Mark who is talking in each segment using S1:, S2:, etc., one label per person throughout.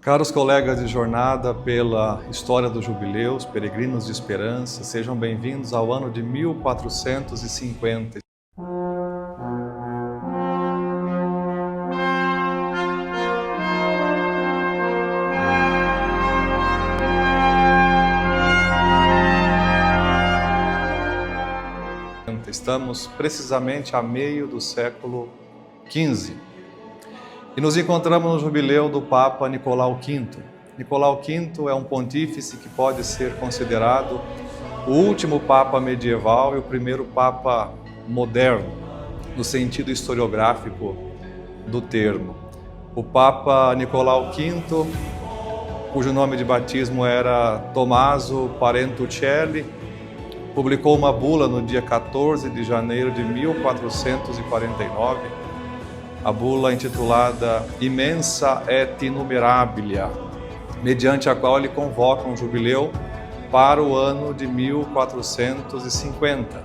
S1: Caros colegas de jornada pela história dos jubileus, peregrinos de esperança, sejam bem-vindos ao ano de 1450. Estamos precisamente a meio do século XV. E nos encontramos no jubileu do Papa Nicolau V. Nicolau V é um pontífice que pode ser considerado o último Papa medieval e o primeiro Papa moderno, no sentido historiográfico do termo. O Papa Nicolau V, cujo nome de batismo era Tommaso Parentuccelli, publicou uma bula no dia 14 de janeiro de 1449, a bula intitulada Immensa et Innumerabilia, mediante a qual ele convoca um jubileu para o ano de 1450.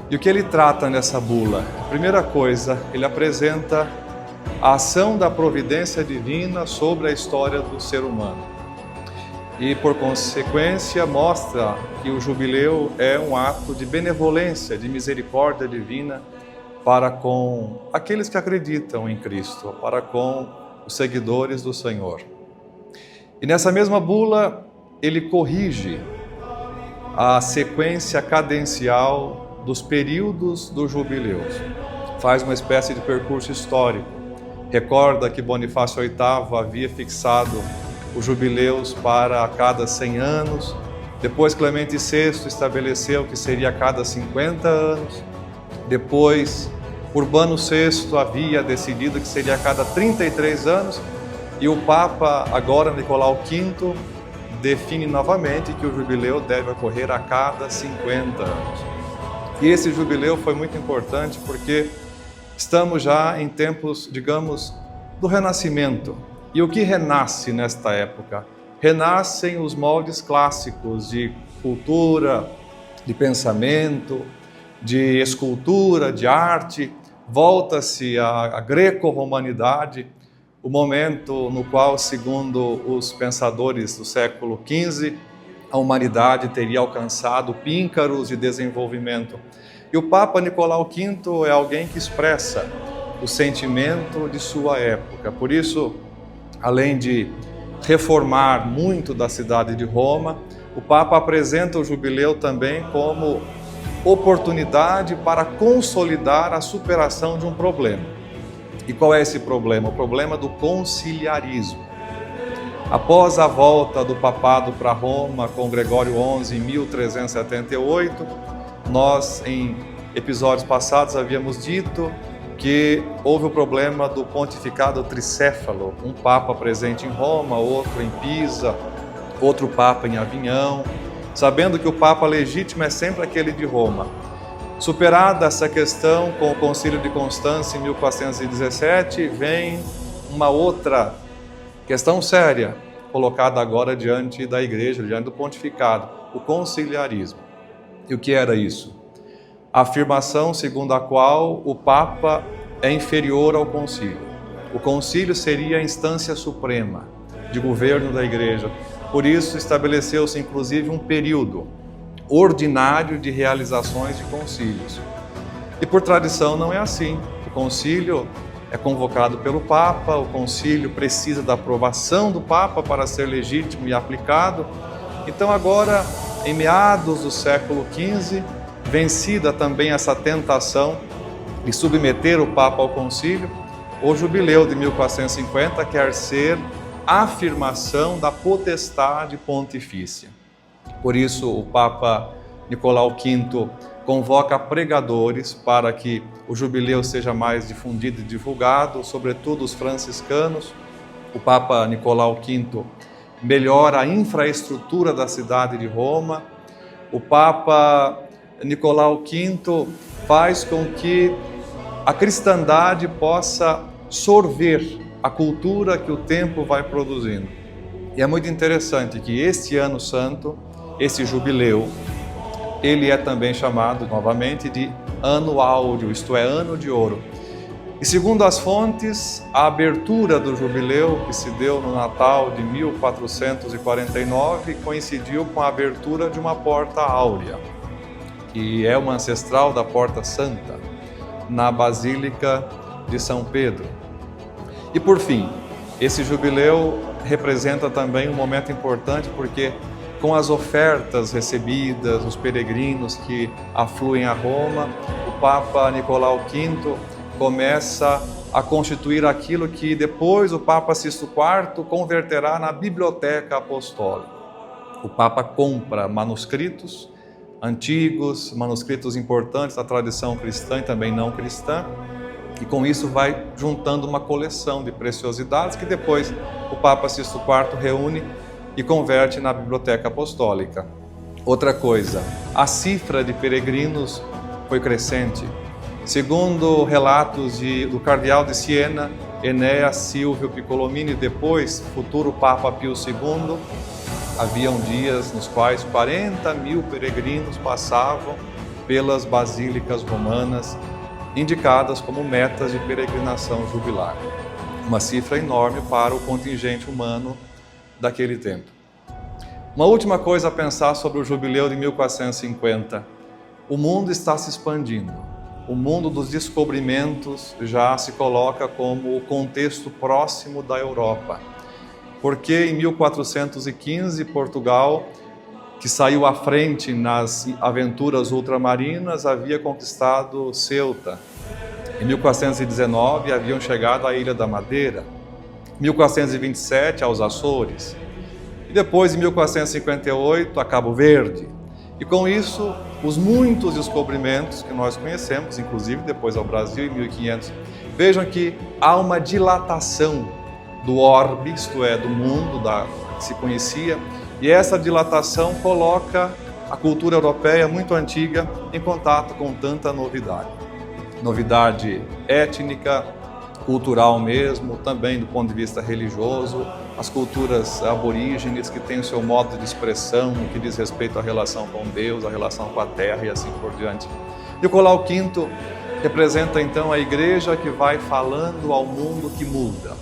S1: E o que ele trata nessa bula? A primeira coisa, ele apresenta a ação da providência divina sobre a história do ser humano. E, por consequência, mostra que o jubileu é um ato de benevolência, de misericórdia divina para com aqueles que acreditam em Cristo, para com os seguidores do Senhor. E nessa mesma bula, ele corrige a sequência cadencial dos períodos dos jubileus. Faz uma espécie de percurso histórico. Recorda que Bonifácio VIII havia fixado os jubileus para a cada 100 anos, depois Clemente VI estabeleceu que seria a cada 50 anos, depois Urbano VI havia decidido que seria a cada 33 anos, e o Papa, agora Nicolau V, define novamente que o jubileu deve ocorrer a cada 50 anos. E esse jubileu foi muito importante porque estamos já em tempos, digamos, do Renascimento. E o que renasce nesta época? Renascem os moldes clássicos de cultura, de pensamento, de escultura, de arte. Volta-se à greco-romanidade, o momento no qual, segundo os pensadores do século XV, a humanidade teria alcançado píncaros de desenvolvimento. E o Papa Nicolau V é alguém que expressa o sentimento de sua época. Por isso, além de reformar muito da cidade de Roma, o Papa apresenta o jubileu também como oportunidade para consolidar a superação de um problema. E qual é esse problema? O problema do conciliarismo. Após a volta do papado para Roma com Gregório XI em 1378, nós em episódios passados havíamos dito que houve o problema do pontificado tricéfalo, um papa presente em Roma, outro em Pisa, outro papa em Avignon, sabendo que o Papa legítimo é sempre aquele de Roma. Superada essa questão com o Concílio de Constância em 1417, vem uma outra questão séria, colocada agora diante da Igreja, diante do pontificado, o conciliarismo. E o que era isso? A afirmação segundo a qual o Papa é inferior ao concílio. O concílio seria a instância suprema de governo da Igreja. Por isso, estabeleceu-se inclusive um período ordinário de realizações de concílios. E por tradição não é assim. O concílio é convocado pelo Papa, o concílio precisa da aprovação do Papa para ser legítimo e aplicado. Então agora, em meados do século XV, vencida também essa tentação de submeter o Papa ao concílio, o jubileu de 1450 quer ser a afirmação da potestade pontifícia. Por isso, o Papa Nicolau V convoca pregadores para que o jubileu seja mais difundido e divulgado, sobretudo os franciscanos. O Papa Nicolau V melhora a infraestrutura da cidade de Roma. O Papa Nicolau V faz com que a cristandade possa sorver a cultura que o tempo vai produzindo. E é muito interessante que este ano santo, esse jubileu, ele é também chamado novamente de Ano Áureo, isto é, Ano de Ouro. E segundo as fontes, a abertura do jubileu, que se deu no Natal de 1449, coincidiu com a abertura de uma porta áurea, que é uma ancestral da Porta Santa, na Basílica de São Pedro. E por fim, esse jubileu representa também um momento importante porque com as ofertas recebidas, os peregrinos que afluem a Roma, o Papa Nicolau V começa a constituir aquilo que depois o Papa Sisto IV converterá na Biblioteca Apostólica. O Papa compra manuscritos antigos, manuscritos importantes da tradição cristã e também não cristã, e com isso vai juntando uma coleção de preciosidades que depois o Papa Sisto IV reúne e converte na Biblioteca Apostólica. Outra coisa, a cifra de peregrinos foi crescente. Segundo relatos do cardeal de Siena, Enéas Silvio Piccolomini, depois futuro Papa Pio II, haviam dias nos quais 40.000 peregrinos passavam pelas basílicas romanas, indicadas como metas de peregrinação jubilar. Uma cifra enorme para o contingente humano daquele tempo. Uma última coisa a pensar sobre o jubileu de 1450. O mundo está se expandindo. O mundo dos descobrimentos já se coloca como o contexto próximo da Europa. Porque em 1415, Portugal, que saiu à frente nas aventuras ultramarinas, havia conquistado Ceuta. Em 1419, haviam chegado à Ilha da Madeira. Em 1427, aos Açores. E depois, em 1458, a Cabo Verde. E com isso, os muitos descobrimentos que nós conhecemos, inclusive depois ao Brasil, em 1500, vejam que há uma dilatação do orbe, isto é, do mundo que se conhecia, e essa dilatação coloca a cultura europeia muito antiga em contato com tanta novidade. Novidade étnica, cultural mesmo, também do ponto de vista religioso, as culturas aborígenes que têm o seu modo de expressão no que diz respeito à relação com Deus, à relação com a terra e assim por diante. Nicolau V representa então a igreja que vai falando ao mundo que muda.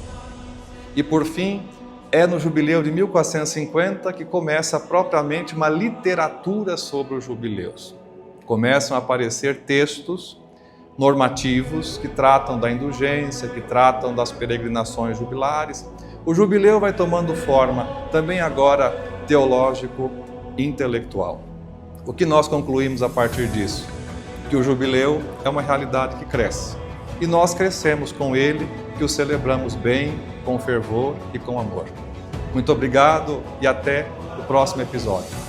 S1: E por fim, é no jubileu de 1450 que começa propriamente uma literatura sobre os jubileus. Começam a aparecer textos normativos que tratam da indulgência, que tratam das peregrinações jubilares. O jubileu vai tomando forma também agora teológico e intelectual. O que nós concluímos a partir disso? Que o jubileu é uma realidade que cresce. E nós crescemos com ele, que o celebramos bem, com fervor e com amor. Muito obrigado e até o próximo episódio.